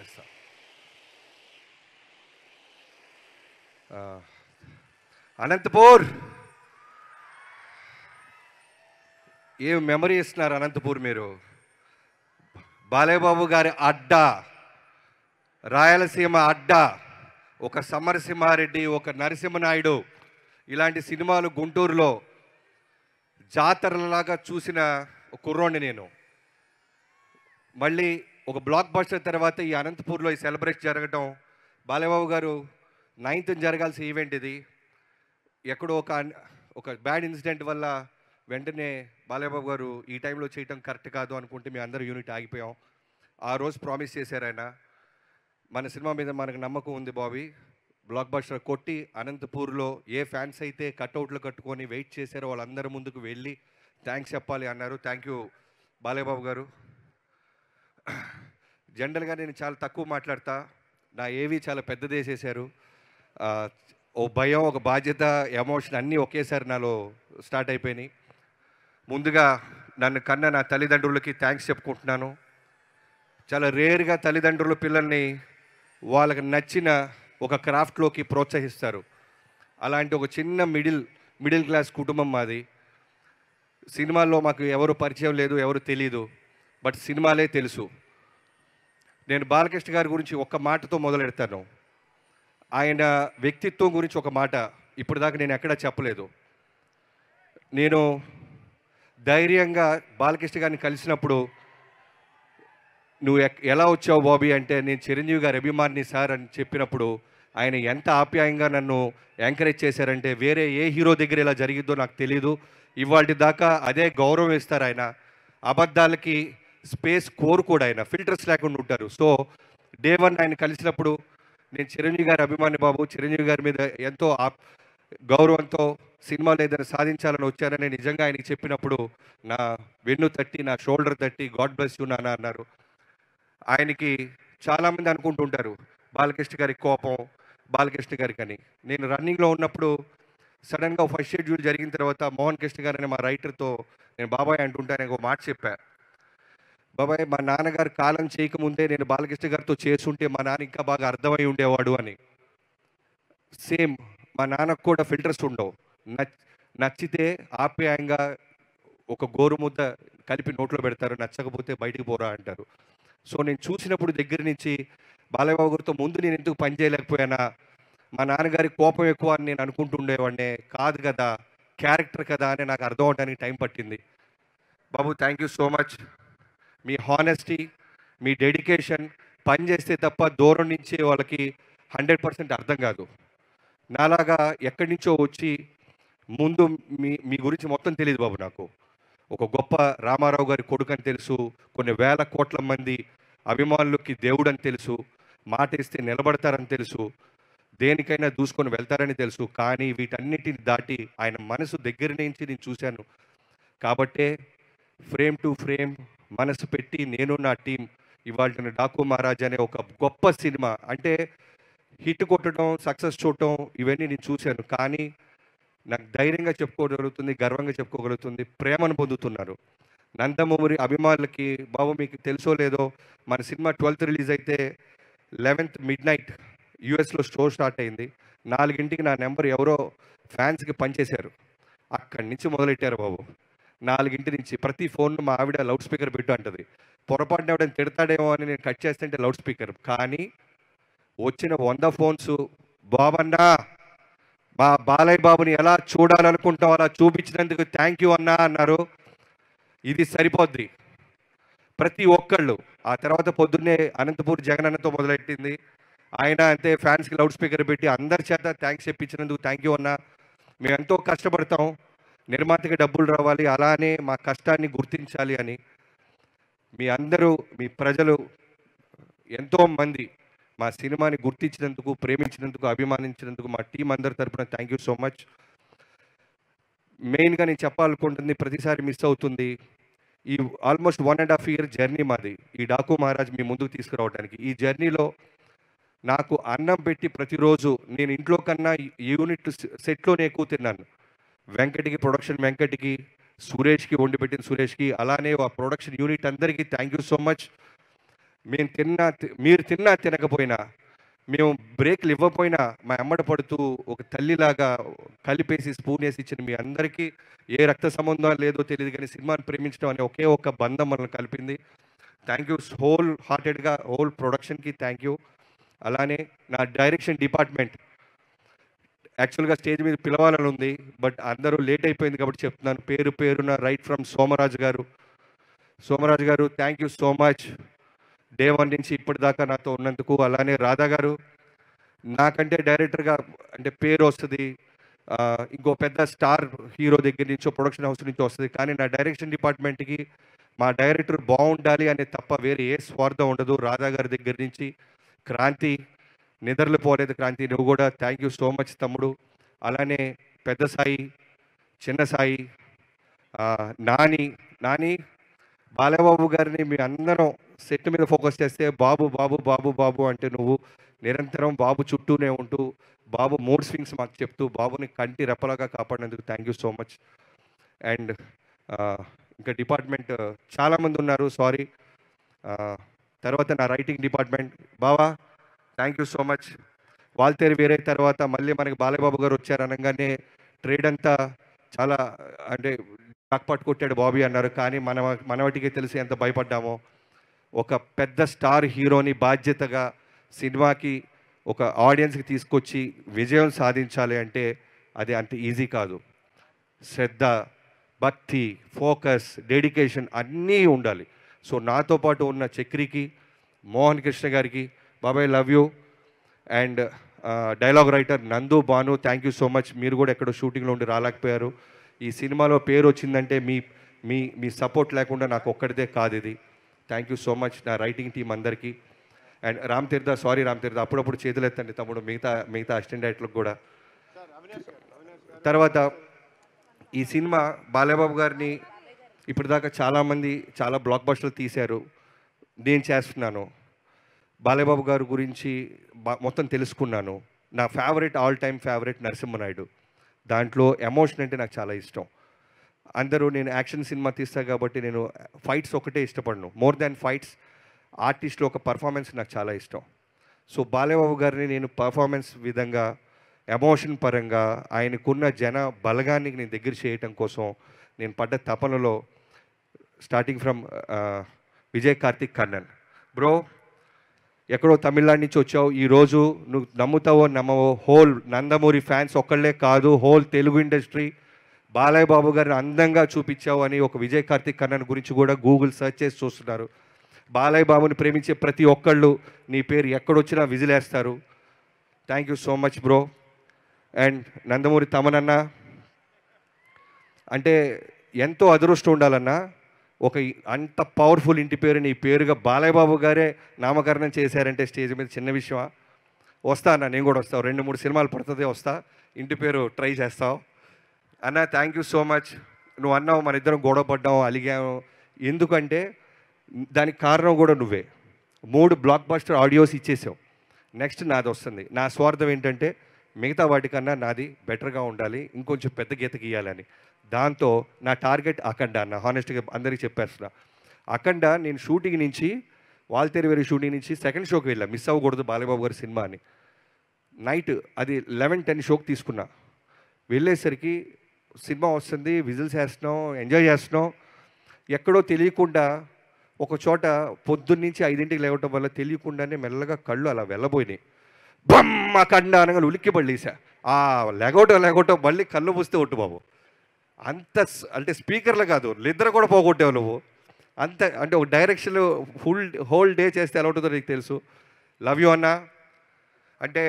చేస్తా. అనంతపూర్ ఏం మెమరీ ఇస్తున్నారు అనంతపూర్ మీరు. బాలయ్యబాబు గారి అడ్డా, రాయలసీమ అడ్డా, ఒక సమరసింహారెడ్డి, ఒక నరసింహనాయుడు, ఇలాంటి సినిమాలు గుంటూరులో జాతరలాగా చూసిన కుర్రోడిని నేను. మళ్ళీ ఒక బ్లాక్ బస్టర్ తర్వాత ఈ అనంతపూర్లో ఈ సెలబ్రేట్ జరగటం, బాలయ్యబాబు గారు 9th జరగాల్సిన ఈవెంట్ ఇది. ఎక్కడో ఒక బ్యాడ్ ఇన్సిడెంట్ వల్ల వెంటనే బాలయ్యబాబు గారు ఈ టైంలో చేయటం కరెక్ట్ కాదు అనుకుంటే మీ అందరూ యూనిట్ ఆగిపోయాం. ఆ రోజు ప్రామిస్ చేశారు ఆయన, మన సినిమా మీద మనకు నమ్మకం ఉంది బాబీ, బ్లాక్ బస్టర్ కొట్టి అనంతపూర్లో ఏ ఫ్యాన్స్ అయితే కట్అవుట్లు కట్టుకొని వెయిట్ చేశారో వాళ్ళందరి ముందుకు వెళ్ళి థ్యాంక్స్ చెప్పాలి అన్నారు. థ్యాంక్ యూ బాలయ్యబాబు గారు. జనరల్గా నేను చాలా తక్కువ మాట్లాడతా, నా ఏవి చాలా పెద్దదేసేశారు. ఓ భయం, ఒక బాధ్యత, ఎమోషన్ అన్నీ ఒకేసారి నాలో స్టార్ట్ అయిపోయినాయి. ముందుగా నన్ను కన్న నా తల్లిదండ్రులకి థ్యాంక్స్ చెప్పుకుంటున్నాను. చాలా రేర్గా తల్లిదండ్రులు పిల్లల్ని వాళ్ళకి నచ్చిన ఒక క్రాఫ్ట్లోకి ప్రోత్సహిస్తారు. అలాంటి ఒక చిన్న మిడిల్ క్లాస్ కుటుంబం మాది. సినిమాల్లో మాకు ఎవరు పరిచయం లేదు, ఎవరు తెలీదు, బట్ సినిమాలే తెలుసు. నేను బాలకృష్ణ గారి గురించి ఒక్క మాటతో మొదలెడతాను. ఆయన వ్యక్తిత్వం గురించి ఒక మాట ఇప్పటిదాకా నేను ఎక్కడా చెప్పలేదు. నేను ధైర్యంగా బాలకృష్ణ గారిని కలిసినప్పుడు, నువ్వు ఎలా వచ్చావు బాబీ అంటే, నేను చిరంజీవి గారి అభిమాని సార్ అని చెప్పినప్పుడు ఆయన ఎంత ఆప్యాయంగా నన్ను ఎంకరేజ్ చేశారంటే, వేరే ఏ హీరో దగ్గర ఇలా జరిగిద్దో నాకు తెలీదు. ఇవాళ దాకా అదే గౌరవం ఇస్తారు ఆయన. అబద్ధాలకి స్పేస్ కోరుకోడు ఆయన, ఫిల్టర్స్ లేకుండా ఉంటారు. సో డే 1 ఆయన కలిసినప్పుడు నేను చిరంజీవి గారి అభిమాని బాబు, చిరంజీవి గారి మీద ఎంతో గౌరవంతో సినిమాలు ఏదైనా సాధించాలని వచ్చానని నిజంగా ఆయనకి చెప్పినప్పుడు నా వెన్ను తట్టి, నా షోల్డర్ తట్టి గాడ్ బ్లెస్ యూ నాన్న అన్నారు. ఆయనకి చాలామంది అనుకుంటుంటారు బాలకృష్ణ గారికి కోపం, బాలకృష్ణ గారికి అని. నేను రన్నింగ్లో ఉన్నప్పుడు సడన్గా ఫస్ట్ షెడ్యూల్ జరిగిన తర్వాత మోహన్ కృష్ణ గారు అనే మా రైటర్తో నేను బాబాయ్ అంటుంటాను, ఒక మాట చెప్పా, బాబాయ్ మా నాన్నగారు కాలం చేయకముందే నేను బాలకృష్ణ గారితో చేస్తుంటే మా నాన్న ఇంకా బాగా అర్థమై ఉండేవాడు అని. సేమ్ మా నాన్నకు కూడా ఫిల్టర్స్ ఉండవు. నచ్చితే ఆప్యాయంగా ఒక గోరుముద్ద కలిపి నోట్లో పెడతారు, నచ్చకపోతే బయటికి పోరా అంటారు. సో నేను చూసినప్పుడు దగ్గర నుంచి బాలయ్యబాబు గారితో ముందు నేను ఎందుకు పని చేయలేకపోయానా, మా నాన్నగారి కోపం ఎక్కువ అని నేను అనుకుంటుండేవాడినే కాదు కదా, క్యారెక్టర్ కదా అని నాకు అర్థం అవడానికి టైం పట్టింది. బాబు థ్యాంక్ యూ సో మచ్. మీ హానెస్టీ, మీ డెడికేషన్, పని చేస్తే తప్ప దూరం నుంచి వాళ్ళకి 100% అర్థం కాదు. నాలాగా ఎక్కడి నుంచో వచ్చి ముందు మీ గురించి మొత్తం తెలియదు బాబు. నాకు ఒక గొప్ప రామారావు గారి కొడుకు అని తెలుసు, కొన్ని వేల కోట్ల మంది అభిమానులకి దేవుడు అని తెలుసు, మాట ఇస్తే నిలబడతారని తెలుసు, దేనికైనా దూసుకొని వెళ్తారని తెలుసు. కానీ వీటన్నిటిని దాటి ఆయన మనసు దగ్గర నుంచి నేను చూశాను. కాబట్టే ఫ్రేమ్ టు ఫ్రేమ్ మనసు పెట్టి నేను నా టీం ఇవాళ డాకు మహారాజ్ అనే ఒక గొప్ప సినిమా, అంటే హిట్ కొట్టడం, సక్సెస్ చూడటం ఇవన్నీ నేను చూశాను. కానీ నాకు ధైర్యంగా చెప్పుకోగలుగుతుంది, గర్వంగా చెప్పుకోగలుగుతుంది, ప్రేమను పొందుతున్నారు. నందమూరి అభిమానులకి, బాబు మీకు తెలుసో లేదో, మన సినిమా 12th రిలీజ్ అయితే 11th midnight యూఎస్లో షో స్టార్ట్ అయింది. 4ంటికి నా నెంబర్ ఎవరో ఫ్యాన్స్కి పనిచేశారు. అక్కడి నుంచి మొదలెట్టారు బాబు. 4 నుంచి ప్రతి ఫోన్ మా ఆవిడ లౌడ్ స్పీకర్ పెట్టు అంటది. పొరపాటున ఎవడని తిడతాడేమో అని నేను కట్ చేస్తుంటే లౌడ్ స్పీకర్. కానీ వచ్చిన 100 ఫోన్స్, బాబన్నా మా బాలయ్య బాబుని ఎలా చూడాలనుకుంటాం అలా చూపించినందుకు థ్యాంక్ యూ అన్నా అన్నారు. ఇది సరిపోద్ది ప్రతి ఒక్కళ్ళు. ఆ తర్వాత పొద్దున్నే అనంతపూర్ జగనన్నతో మొదలెట్టింది. ఆయన అంతే ఫ్యాన్స్కి లౌడ్ స్పీకర్ పెట్టి అందరి చేత థ్యాంక్స్ చెప్పించినందుకు థ్యాంక్ యూ అన్నా. మేము ఎంతో కష్టపడతాం, నిర్మాతకి డబ్బులు రావాలి, అలానే మా కష్టాన్ని గుర్తించాలి అని. మీ అందరూ, మీ ప్రజలు ఎంతోమంది మా సినిమాని గుర్తించినందుకు, ప్రేమించినందుకు, అభిమానించినందుకు మా టీం అందరి తరపున థ్యాంక్ యూ సో మచ్. మెయిన్గా నేను చెప్పాలనుకుంటుంది, ప్రతిసారి మిస్ అవుతుంది, ఈ ఆల్మోస్ట్ 1.5 year జర్నీ మాది ఈ డాకు మహారాజ్ మీ ముందుకు తీసుకురావడానికి. ఈ జర్నీలో నాకు అన్నం పెట్టి ప్రతిరోజు నేను ఇంట్లో కన్నా యూనిట్ సెట్లోనే ఎక్కువ తిన్నాను. వెంకటికి, ప్రొడక్షన్ వెంకటికి, సురేష్కి, వండి పెట్టిన సురేష్కి, అలానే ఆ ప్రొడక్షన్ యూనిట్ అందరికీ థ్యాంక్ యూ సో మచ్. మీరు తిన్నా తినకపోయినా, మేము బ్రేక్లు ఇవ్వకపోయినా మా ఎమ్మట పడుతూ ఒక తల్లిలాగా కలిపేసి స్పూన్ వేసి ఇచ్చిన మీ అందరికీ ఏ రక్త సంబంధం లేదో తెలియదు కానీ సినిమాని ప్రేమించడం అనే ఒకే ఒక్క బంధం మనల్ని కలిపింది. థ్యాంక్ యూ హోల్ హార్టెడ్గా హోల్ ప్రొడక్షన్కి థ్యాంక్ యూ. అలానే నా డైరెక్షన్ డిపార్ట్మెంట్ యాక్చువల్గా స్టేజ్ మీద పిలవాలని ఉంది, బట్ అందరూ లేట్ అయిపోయింది కాబట్టి చెప్తున్నాను. పేరు పేరున రైట్ ఫ్రమ్ సోమరాజు గారు thank you so much. Day 1 నుంచి ఇప్పటిదాకా నాతో ఉన్నందుకు. అలానే రాధా గారు, నాకంటే డైరెక్టర్గా అంటే పేరు వస్తుంది, ఇంకో పెద్ద స్టార్ హీరో దగ్గర నుంచో ప్రొడక్షన్ హౌస్ నుంచి వస్తుంది, కానీ నా డైరెక్షన్ డిపార్ట్మెంట్కి మా డైరెక్టర్ బాగుండాలి అనే తప్ప వేరే ఏ స్వార్థం ఉండదు. రాధా గారి దగ్గర నుంచి క్రాంతి, నిద్రలు పోలేదు క్రాంతి, నువ్వు కూడా థ్యాంక్ యూ సో మచ్ తమ్ముడు. అలానే పెద్ద సాయి, చిన్న సాయి, నాని బాలబాబు గారిని మీ అందరం సెట్ మీద ఫోకస్ చేస్తే బాబు బాబు బాబు బాబు అంటే నువ్వు నిరంతరం బాబు చుట్టూనే ఉంటూ బాబు మూడ్ స్వింగ్స్ మాకు చెప్తూ బాబుని కంటి రెప్పలాగా కాపాడినందుకు thank you so much. And ఇంకా డిపార్ట్మెంట్ చాలామంది ఉన్నారు, సారీ. తర్వాత నా రైటింగ్ డిపార్ట్మెంట్ బావా thank you so much. Waltair వేరే తర్వాత మళ్ళీ మనకి బాలబాబు గారు వచ్చారు అనగానే ట్రేడ్ అంతా చాలా అంటే పట్టు కొట్టాడు బాబీ అన్నారు, కానీ మనవటికే తెలిసి ఎంత భయపడ్డామో. ఒక పెద్ద స్టార్ హీరోని బాధ్యతగా సినిమాకి ఒక ఆడియన్స్కి తీసుకొచ్చి విజయం సాధించాలి అంటే అది అంత ఈజీ కాదు. శ్రద్ధ, భక్తి, ఫోకస్, డెడికేషన్ అన్నీ ఉండాలి. సో నాతో పాటు ఉన్న చక్రికి, మోహన్ కృష్ణ గారికి బాబాయ్ love you. And dialogue writer Nandu, Bhanu thank you so much. మీరు కూడా ఎక్కడో షూటింగ్లో ఉండి రాలేకపోయారు. ఈ సినిమాలో పేరు వచ్చిందంటే మీ మీ మీ సపోర్ట్ లేకుండా నాకు ఒక్కడిదే కాదు ఇది. థ్యాంక్ యూ సో మచ్ నా రైటింగ్ టీం అందరికీ. And Ram Tirtha, sorry Ram తీర్థ, అప్పుడప్పుడు చేతులు ఎత్తండి తమ్ముడు, మిగతా అసిస్టెంట్ డైరెక్టర్లకు కూడా. తర్వాత ఈ సినిమా బాలబాబు గారిని ఇప్పటిదాకా చాలామంది చాలా బ్లాక్ బస్టర్లు తీశారు, నేను చేస్తున్నాను. బాలబాబు గారి గురించి మొత్తం తెలుసుకున్నాను. నా favourite all time favourite Narasimha Naidu. దాంట్లో ఎమోషన్ అంటే నాకు చాలా ఇష్టం. అందరూ నేను యాక్షన్ సినిమా తీస్తాను కాబట్టి నేను ఫైట్స్ ఒకటే ఇష్టపడను, మోర్ దాన్ ఫైట్స్ ఆర్టిస్ట్లో ఒక పర్ఫార్మెన్స్ నాకు చాలా ఇష్టం. సో బాలబాబు గారిని నేను పర్ఫార్మెన్స్ విధంగా ఎమోషన్ పరంగా ఆయనకున్న జన బలగాన్ని నేను దగ్గర చేయటం కోసం నేను పడ్డ తపనలో starting from Vijay Karthik Kannan bro, ఎక్కడో తమిళనాడు నుంచి వచ్చావు, ఈరోజు నువ్వు నమ్ముతావో నమ్మవో హోల్ నందమూరి ఫ్యాన్స్ ఒక్కళ్ళే కాదు, హోల్ తెలుగు ఇండస్ట్రీ బాలయ్య బాబు గారిని అందంగా చూపించావు అని ఒక విజయ్ కార్తిక్ కన్నన్ గురించి కూడా గూగుల్ సెర్చ్ చేసి చూస్తున్నారు. బాలయ్య బాబుని ప్రేమించే ప్రతి ఒక్కళ్ళు నీ పేరు ఎక్కడొచ్చినా విజిలేస్తారు. Thank you so much bro. And Nandamuri తమనన్న అంటే ఎంతో అదృష్టం ఉండాలన్నా, ఒక అంత పవర్ఫుల్ ఇంటి పేరు నీ పేరుగా బాలయ్య బాబు గారే నామకరణం చేశారంటే స్టేజ్ మీద చిన్న విషయమా? వస్తా అన్న, నేను కూడా వస్తావు, 2-3 సినిమాలు పడుతుంది, వస్తా, ఇంటి పేరు ట్రై చేస్తావు అన్న. Thank you so much. నువ్వు అన్నావు మన ఇద్దరం గొడవ పడ్డాము, అలిగాము, ఎందుకంటే దానికి కారణం కూడా నువ్వే. 3 బ్లాక్ బస్టర్ ఆడియోస్ ఇచ్చేసావు, నెక్స్ట్ నాది వస్తుంది. నా స్వార్థం ఏంటంటే మిగతా వాటికన్నా నాది బెటర్గా ఉండాలి, ఇంకొంచెం పెద్ద గీత గీయాలని. దాంతో నా టార్గెట్ అఖండ అన్న, హానెస్ట్గా అందరికీ చెప్పేస్తున్నా. అఖండ నేను షూటింగ్ నుంచి వాల్తేరు వేరే షూటింగ్ నుంచి సెకండ్ షోకి వెళ్ళా, మిస్ అవ్వకూడదు బాలబాబు గారి సినిమా అని. నైట్ అది 11-10 షోకి తీసుకున్నా. వెళ్ళేసరికి సినిమా వస్తుంది, విజిల్స్ వేస్తున్నాం, ఎంజాయ్ చేస్తున్నాం. ఎక్కడో తెలియకుండా ఒక చోట పొద్దున్నుంచి 5ంటికి లేవటం వల్ల తెలియకుండానే మెల్లగా కళ్ళు అలా వెళ్ళబోయినాయి. బమ్మ కండ అనగా ఉలిక్కి పడలేసా. ఆ లేగవటం మళ్ళీ కళ్ళు మూస్తే ఒట్టు బాబు, అంత అంటే స్పీకర్లు కాదు నిద్ర కూడా పోగొట్టావు నువ్వు. అంత అంటే ఒక డైరెక్షన్ హోల్ డే చేస్తే ఎలా ఉంటుందో నీకు తెలుసు. లవ్ యూ అన్న. అంటే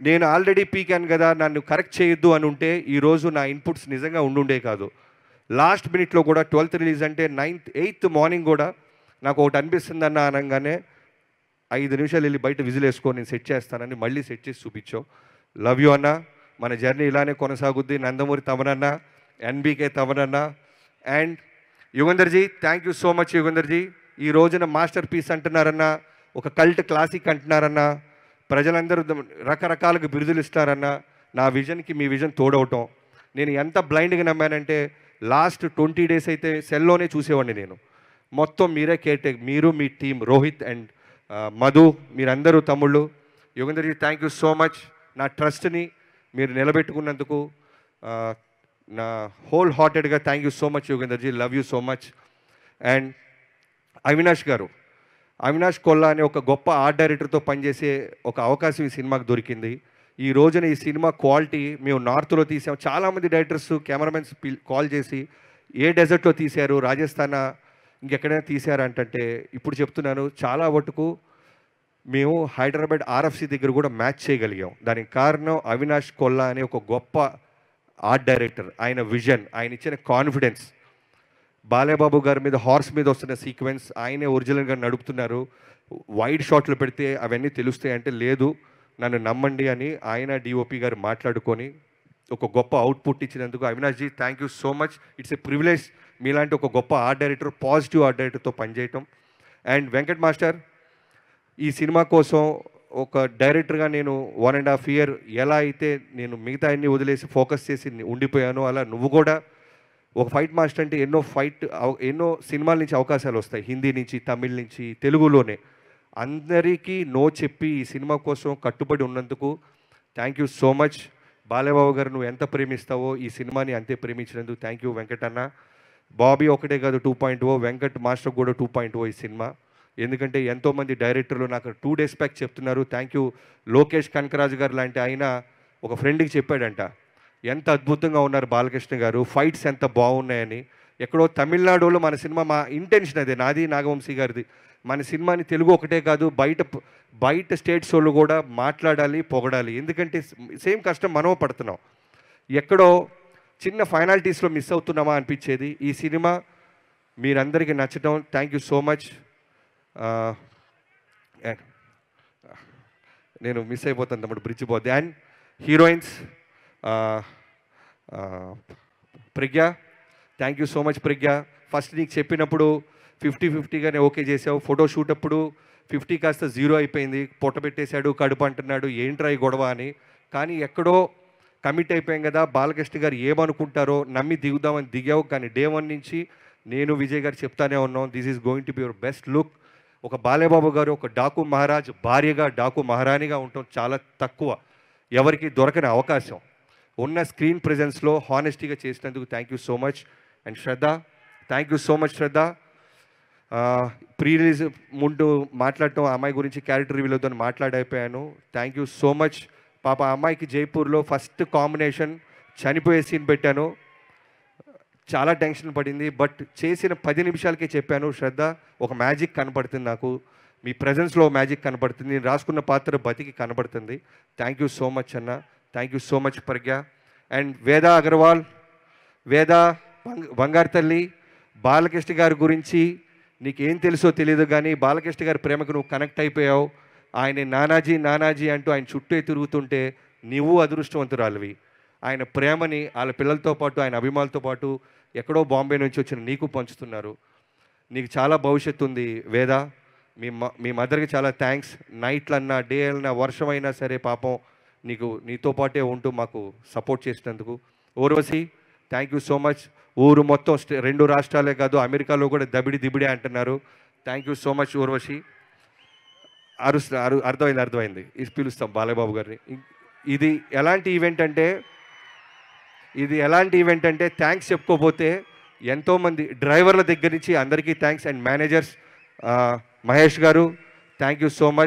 నేను ఆల్రెడీ పీకాను కదా, నన్ను కరెక్ట్ చేయొద్దు అని ఉంటే ఈరోజు నా ఇన్పుట్స్ నిజంగా ఉండుండే కాదు. లాస్ట్ మినిట్లో కూడా 12th రిలీజ్ అంటే 8th మార్నింగ్ కూడా నాకు ఒకటి అనిపిస్తుంది అన్న అనగానే 5 నిమిషాలు వెళ్ళి బయట విజిల్ వేసుకొని నేను సెట్ చేస్తానని మళ్ళీ సెట్ చేసి చూపించావు. లవ్ యూ అన్న. మన జర్నీ ఇలానే కొనసాగుద్ది. నందమూరి తమనన్న, ఎన్బీకే తమనన్న and Yugandhar ji, thank you so much Yugandhar ji. ఈ రోజున మాస్టర్ పీస్ అంటున్నారన్న, ఒక కల్ట్ క్లాసిక్ అంటున్నారన్న, ప్రజలందరూ రకరకాలుగా బిరుదులు ఇస్తారన్న. నా విజన్కి మీ విజన్ తోడవటం. నేను ఎంత బ్లైండ్గా నమ్మానంటే లాస్ట్ 20 days అయితే సెల్లోనే చూసేవాడిని నేను. మొత్తం మీరే కేర్ మీరు మీ టీం రోహిత్ అండ్ మధు మీరందరూ తమ్ముళ్ళు. Yogendar ji thank you so much. నా ట్రస్ట్ని మీరు నిలబెట్టుకున్నందుకు నా హోల్ హార్టెడ్గా thank you so much Yogendar ji. Love you so much. And Avinash గారు, అవినాష్ కొల్లా అనే ఒక గొప్ప ఆర్ట్ డైరెక్టర్తో పనిచేసే ఒక అవకాశం ఈ సినిమాకి దొరికింది. ఈ రోజున ఈ సినిమా క్వాలిటీ మేము నార్త్లో తీసాం. చాలామంది డైరెక్టర్స్ కెమెరామెన్స్ కాల్ చేసి ఏ డెజర్ట్లో తీశారు, రాజస్థాన్ ఇంకెక్కడైనా తీశారు అంటే ఇప్పుడు చెప్తున్నాను, చాలా మటుకు మేము హైదరాబాద్ ఆర్ఎఫ్సి దగ్గర కూడా మ్యాచ్ చేయగలిగాం. దానికి కారణం అవినాష్ కొల్లా అనే ఒక గొప్ప ఆర్ట్ డైరెక్టర్. ఆయన విజన్, ఆయన ఇచ్చిన కాన్ఫిడెన్స్. బాలేబాబు గారి మీద హార్స్ మీద వస్తున్న సీక్వెన్స్ ఆయనే ఒరిజినల్గా నడుపుతున్నారు. వైడ్ షాట్లు పెడితే అవన్నీ తెలుస్తాయి అంటే లేదు, నన్ను నమ్మండి అని ఆయన డిఓపి గారు మాట్లాడుకొని ఒక గొప్ప అవుట్పుట్ ఇచ్చినందుకు Avinash ji thank you so much. It's a privilege మీలాంటి ఒక గొప్ప ఆర్ట్ డైరెక్టర్, పాజిటివ్ ఆర్ట్ డైరెక్టర్తో పనిచేయటం. అండ్ వెంకట్ మాస్టర్, ఈ సినిమా కోసం ఒక డైరెక్టర్గా నేను 1.5 year ఎలా అయితే నేను మిగతా అన్ని వదిలేసి ఫోకస్ చేసి ఉండిపోయానో, అలా నువ్వు కూడా ఒక ఫైట్ మాస్టర్ అంటే ఎన్నో సినిమాల నుంచి అవకాశాలు వస్తాయి, హిందీ నుంచి, తమిళ్ నుంచి, తెలుగులోనే. అందరికీ నో చెప్పి ఈ సినిమా కోసం కట్టుబడి ఉన్నందుకు thank you so much. Balebabu గారు నువ్వు ఎంత ప్రేమిస్తావో ఈ సినిమాని అంతే ప్రేమించినందుకు థ్యాంక్ యూ వెంకట్ అన్న. బాబీ ఒకటే కాదు 2.0, వెంకట్ మాస్టర్ కూడా 2.0 ఈ సినిమా. ఎందుకంటే ఎంతోమంది డైరెక్టర్లు నాకు 2 days బ్యాక్ చెప్తున్నారు థ్యాంక్ యూ. లోకేష్ కనకరాజు గారు లాంటి ఆయన ఒక ఫ్రెండ్కి చెప్పాడంట, ఎంత అద్భుతంగా ఉన్నారు బాలకృష్ణ గారు, ఫైట్స్ ఎంత బాగున్నాయని. ఎక్కడో తమిళనాడులో మన సినిమా, మా ఇంటెన్షన్ అదే, నాది నాగవంశీ గారిది, మన సినిమాని తెలుగు ఒకటే కాదు బయట స్టేట్స్ వాళ్ళు కూడా మాట్లాడాలి, పొగడాలి. ఎందుకంటే సేమ్ కష్టం మనం పడుతున్నాం. ఎక్కడో చిన్న ఫైనాలిటీస్లో మిస్ అవుతున్నామా అనిపించేది. ఈ సినిమా మీరందరికీ నచ్చడం థ్యాంక్ యూ సో మచ్. నేను మిస్ అయిపోతాను తమ్ముడు, బ్రిడ్జ్ పోద్ది. And heroines Pragna, thank you so much Pragna. First నీకు చెప్పినప్పుడు 50-50గానే ఓకే చేసావు. ఫోటో షూట్ అప్పుడు 50 కాస్త 0 అయిపోయింది. పొట్ట పెట్టేశాడు, కడుపు అంటున్నాడు, ఏంట్రా ఈ గొడవ అని. కానీ ఎక్కడో కమిట్ అయిపోయాం కదా, బాలకృష్ణ గారు ఏమనుకుంటారో నమ్మి దిగుదామని దిగావు. కానీ డే 1 నుంచి నేను విజయ్ గారు చెప్తానే ఉన్నాం, this is going to be your best look. ఒక బాలేబాబు గారు ఒక డాకు మహారాజ్ భార్యగా, డాకు మహారాణిగా ఉండటం చాలా తక్కువ, ఎవరికి దొరకని అవకాశం. ఉన్న స్క్రీన్ ప్రెజెన్స్లో హానెస్టీగా చేసినందుకు thank you so much. And Shraddha, thank you so much Shraddha. Pre release ముందు మాట్లాడటం, అమ్మాయి గురించి క్యారెక్టర్ రివ్యూలతో మాట్లాడైపోయాను. Thank you so much. పాప అమ్మాయికి జైపూర్లో ఫస్ట్ కాంబినేషన్ చనిపోయే సీన్ పెట్టాను, చాలా టెన్షన్ పడింది. బట్ చేసిన 10 నిమిషాలకే చెప్పాను, శ్రద్ధ ఒక మ్యాజిక్ కనపడుతుంది నాకు, మీ ప్రజెన్స్లో మ్యాజిక్ కనపడుతుంది, నేను రాసుకున్న పాత్ర బతికి కనపడుతుంది. థ్యాంక్ యూ సో మచ్ అన్న, thank you so much Pragna. And Veda Agarwal, వేద బంగారు తల్లి, బాలకృష్ణ గారి గురించి నీకేం తెలుసో తెలియదు కానీ బాలకృష్ణ గారి ప్రేమకు నువ్వు కనెక్ట్ అయిపోయావు. ఆయన నానాజీ నానాజీ అంటూ ఆయన చుట్టూ తిరుగుతుంటే నువ్వు అదృష్టవంతురాలివి. ఆయన ప్రేమని వాళ్ళ పిల్లలతో పాటు, ఆయన అభిమానులతో పాటు ఎక్కడో బాంబే నుంచి వచ్చిన నీకు పంచుతున్నారు. నీకు చాలా భవిష్యత్తు ఉంది వేద. మీ మదర్కి చాలా థ్యాంక్స్. నైట్లన్నా, డే అన్నా, వర్షం అయినా సరే పాపం నీతో పాటే ఉంటూ మాకు సపోర్ట్ చేసినందుకు. Urvashi, thank you so much. ఊరు మొత్తం 2 రాష్ట్రాలే కాదు, అమెరికాలో కూడా దిబిడే అంటున్నారు. Thank you so much Urvashi. అర్థమైంది. ఇది పిలుస్తాం బాలబాబు గారిని. ఇది ఎలాంటి ఈవెంట్ అంటే థ్యాంక్స్ చెప్పుకోపోతే ఎంతోమంది డ్రైవర్ల దగ్గర నుంచి అందరికీ థ్యాంక్స్. అండ్ మేనేజర్స్, మహేష్ గారు థ్యాంక్ యూ సో మచ్.